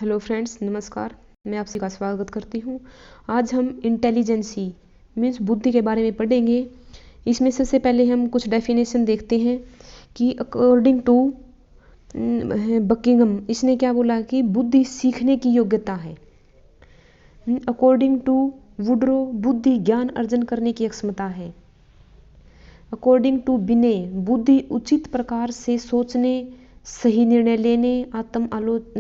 Hello friends, नमस्कार। मैं आपसे का स्वागत करती हूँ। आज हम इंटेलिजेंसी मीन्स बुद्धि के बारे में पढ़ेंगे। इसमें सबसे पहले हम कुछ डेफिनेशन देखते हैं कि अकॉर्डिंग टू बकिंगम, इसने क्या बोला कि बुद्धि सीखने की योग्यता है। अकॉर्डिंग टू वुड्रो, बुद्धि ज्ञान अर्जन करने की क्षमता है। अकॉर्डिंग टू बिने, बुद्धि उचित प्रकार से सोचने, सही निर्णय लेने,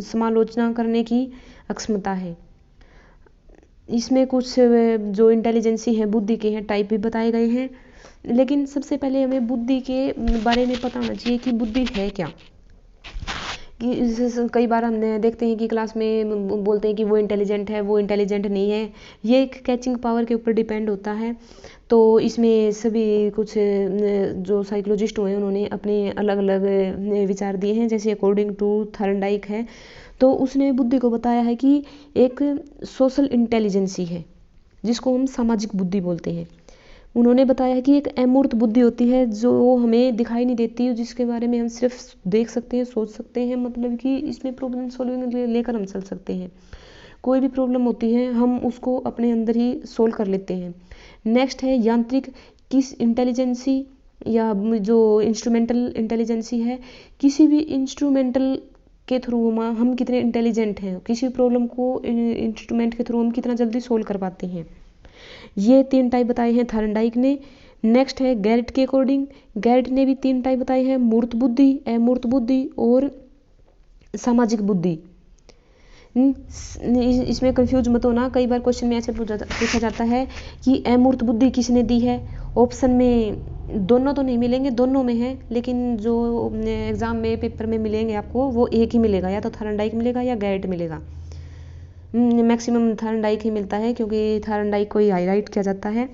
समालोचना करने की क्षमता है। इसमें कुछ जो इंटेलिजेंसी है बुद्धि के हैं टाइप भी बताए गए हैं, लेकिन सबसे पहले हमें बुद्धि के बारे में पता होना चाहिए कि बुद्धि है क्या। कि कई बार हम देखते हैं कि क्लास में बोलते हैं कि वो इंटेलिजेंट है, वो इंटेलिजेंट नहीं है। ये एक कैचिंग पावर के ऊपर डिपेंड होता है। तो इसमें सभी कुछ जो साइकोलॉजिस्ट हुए हैं उन्होंने अपने अलग अलग विचार दिए हैं। जैसे अकॉर्डिंग टू थॉर्नडाइक है, तो उसने बुद्धि को बताया है कि एक सोशल इंटेलिजेंसी है जिसको हम सामाजिक बुद्धि बोलते हैं। उन्होंने बताया है कि एक अमूर्त बुद्धि होती है जो हमें दिखाई नहीं देती, जिसके बारे में हम सिर्फ देख सकते हैं, सोच सकते हैं, मतलब कि इसमें प्रॉब्लम सॉल्विंग लेकर हम चल सकते हैं। कोई भी प्रॉब्लम होती है हम उसको अपने अंदर ही सोल्व कर लेते हैं। नेक्स्ट है यांत्रिक किस इंटेलिजेंसी या जो इंस्ट्रूमेंटल इंटेलिजेंसी है। किसी भी इंस्ट्रूमेंटल के थ्रू हम कितने इंटेलिजेंट हैं, किसी प्रॉब्लम को इंस्ट्रूमेंट के थ्रू हम कितना जल्दी सोल्व कर पाते हैं। ये 3 टाइप बताए हैं थॉर्नडाइक ने। नेक्स्ट है गैरेट के अकॉर्डिंग, गैरेट ने भी 3 टाइप बताए हैं, मूर्त बुद्धि, अमूर्त बुद्धि और सामाजिक बुद्धि। इसमें कंफ्यूज मत होना, कई बार क्वेश्चन में ऐसे पूछा जाता है कि अमूर्त बुद्धि किसने दी है। ऑप्शन में दोनों तो नहीं मिलेंगे, दोनों में है, लेकिन जो एग्जाम में पेपर में मिलेंगे आपको वो एक ही मिलेगा, या तो थॉर्नडाइक मिलेगा या गैरेट मिलेगा। मैक्सिमम थॉर्नडाइक ही मिलता है क्योंकि थॉर्नडाइक को ही हाईलाइट किया जाता है।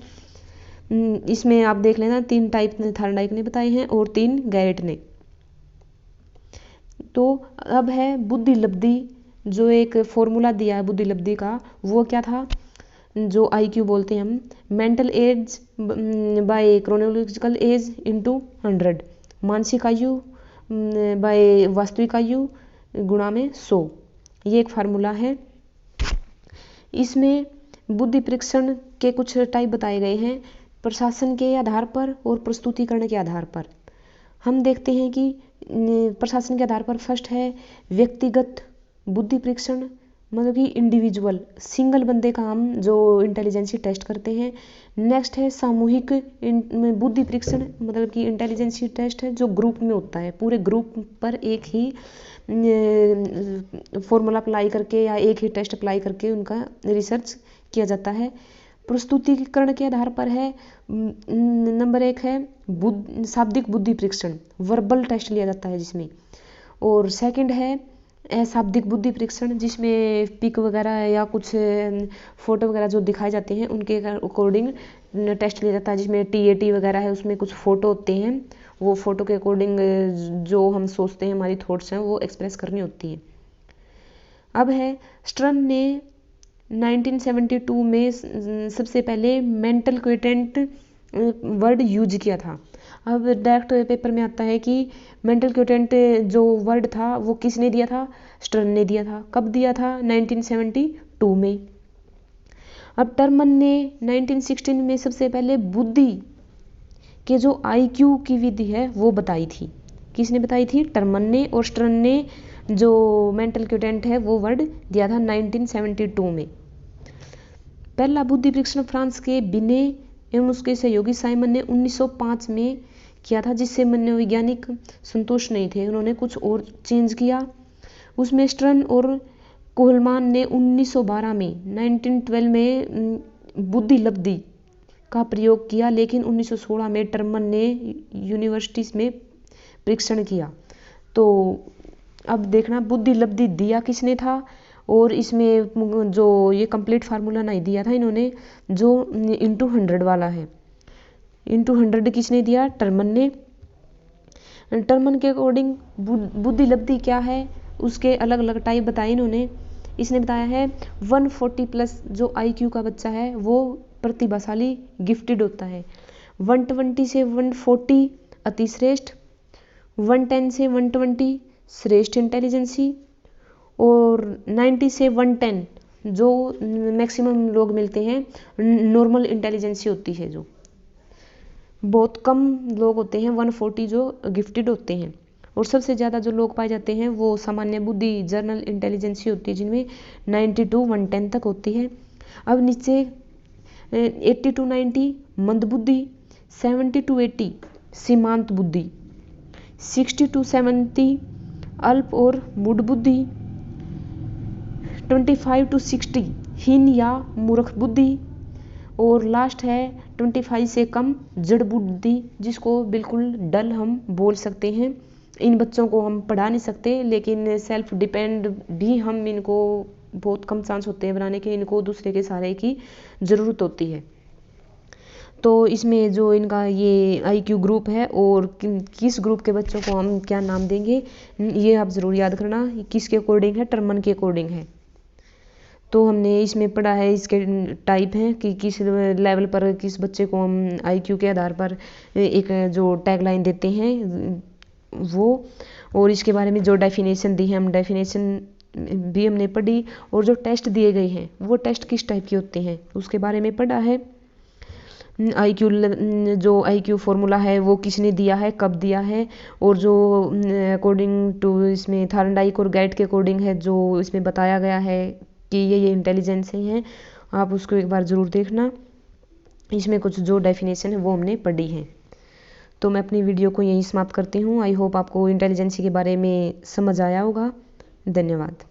इसमें आप देख लेना 3 टाइप थॉर्नडाइक ने बताए हैं और 3 गैरेट ने। तो अब है बुद्धि लब्धि, जो एक फॉर्मूला दिया है बुद्धि लब्धि का, वो क्या था, जो IQ बोलते हैं हम, mental as by chronological age into 100, मानसिक आयु बाय वास्तविक आयु गुणा में 100। ये एक फार्मूला है। इसमें बुद्धि परीक्षण के कुछ टाइप बताए गए हैं, प्रशासन के आधार पर और प्रस्तुतिकरण के आधार पर। हम देखते हैं कि प्रशासन के आधार पर फर्स्ट है व्यक्तिगत बुद्धि परीक्षण, मतलब कि इंडिविजुअल सिंगल बंदे का हम जो इंटेलिजेंसी टेस्ट करते हैं। नेक्स्ट है सामूहिक बुद्धि परीक्षण, मतलब कि इंटेलिजेंसी टेस्ट है जो ग्रुप में होता है, पूरे ग्रुप पर एक ही फॉर्मूला अप्लाई करके या एक ही टेस्ट अप्लाई करके उनका रिसर्च किया जाता है। प्रस्तुतिकरण के आधार पर है, नंबर 1 है शाब्दिक बुद्धि परीक्षण, वर्बल टेस्ट लिया जाता है जिसमें। और सेकंड है अशाब्दिक बुद्धि परीक्षण, जिसमें पिक वगैरह या कुछ फोटो वगैरह जो दिखाए जाते हैं उनके अकॉर्डिंग टेस्ट लिया जाता है, जिसमें TAT वगैरह है, उसमें कुछ फ़ोटो होते हैं, वो फ़ोटो के अकॉर्डिंग जो हम सोचते हैं, हमारी थॉट्स हैं, वो एक्सप्रेस करनी होती है। अब है स्ट्रन ने 1972 में सबसे पहले मेंटल क्विटेंट वर्ड यूज किया था। अब डायरेक्ट पेपर में आता है कि मेंटल क्विटेंट जो वर्ड था वो किसने दिया था, स्ट्रन ने दिया था। कब दिया था, 1972 में। अब टर्मन ने 1916 में सबसे पहले बुद्धि के जो IQ की विधि है वो बताई थी। किसने बताई थी, टर्मन ने। और स्ट्रन ने जो मेंटल क्विटेंट है वो वर्ड दिया था 1972 में। पहला बुद्धि परीक्षण फ्रांस के बिने एवं उसके सहयोगी साइमन ने 1905 में किया था, जिससे मनोवैज्ञानिक संतुष्ट नहीं थे, उन्होंने कुछ और चेंज किया। उसमें स्ट्रन और कोहलमान ने 1912 में 1912 में बुद्धि लब्धि का प्रयोग किया, लेकिन 1916 में टर्मन ने यूनिवर्सिटीज में परीक्षण किया। तो अब देखना बुद्धि लब्धि दिया किसने था, और इसमें जो ये कंप्लीट फार्मूला नहीं दिया था इन्होंने, जो इंटू 100 वाला है, इंटू 100 किसने दिया, टर्मन ने। टर्मन के अकॉर्डिंग बुद्धि लब्धि क्या है, उसके अलग अलग टाइप बताए इन्होंने। इसने बताया है 140+ जो IQ का बच्चा है वो प्रतिभाशाली गिफ्टेड होता है। 120 से 140 अति श्रेष्ठ, 110 से 120 श्रेष्ठ इंटेलिजेंसी, और 90 से 110 जो मैक्सिमम लोग मिलते हैं, नॉर्मल इंटेलिजेंसी होती है। जो बहुत कम लोग होते हैं 140 जो गिफ्टेड होते हैं, और सबसे ज़्यादा जो लोग पाए जाते हैं वो सामान्य बुद्धि जनरल इंटेलिजेंसी होती है, जिनमें 90 to 110 तक होती है। अब नीचे 80 to 90 मंद बुद्धि, 70 to 80 सीमांत बुद्धि, 60 to 70 अल्प और मूढ़ बुद्धि, 25 to 60 हीन या मूर्ख बुद्धि, और लास्ट है 25 से कम जड़ बुद्धि, जिसको बिल्कुल डल हम बोल सकते हैं। इन बच्चों को हम पढ़ा नहीं सकते, लेकिन सेल्फ डिपेंड भी हम इनको बहुत कम चांस होते हैं बनाने के, इनको दूसरे के सहारे की ज़रूरत होती है। तो इसमें जो इनका ये IQ ग्रुप है और किस ग्रुप के बच्चों को हम क्या नाम देंगे, ये आप ज़रूर याद करना। किसके अकॉर्डिंग है, टर्मन के अकॉर्डिंग है। तो हमने इसमें पढ़ा है, इसके टाइप हैं कि किस लेवल पर किस बच्चे को हम IQ के आधार पर एक जो टैगलाइन देते हैं वो, और इसके बारे में जो डेफिनेशन दी है, हम डेफिनेशन भी हमने पढ़ी, और जो टेस्ट दिए गए हैं वो टेस्ट किस टाइप के होते हैं उसके बारे में पढ़ा है। जो IQ फॉर्मूला है वो किसने दिया है, कब दिया है, और जो अकॉर्डिंग टू इसमें थार्नडाइक और गाइड के अकॉर्डिंग है, जो इसमें बताया गया है कि ये इंटेलिजेंस हैं, आप उसको एक बार ज़रूर देखना। इसमें कुछ जो डेफिनेशन है वो हमने पढ़ी है। तो मैं अपनी वीडियो को यहीं समाप्त करती हूँ। आई होप आपको इंटेलिजेंसी के बारे में समझ आया होगा। धन्यवाद।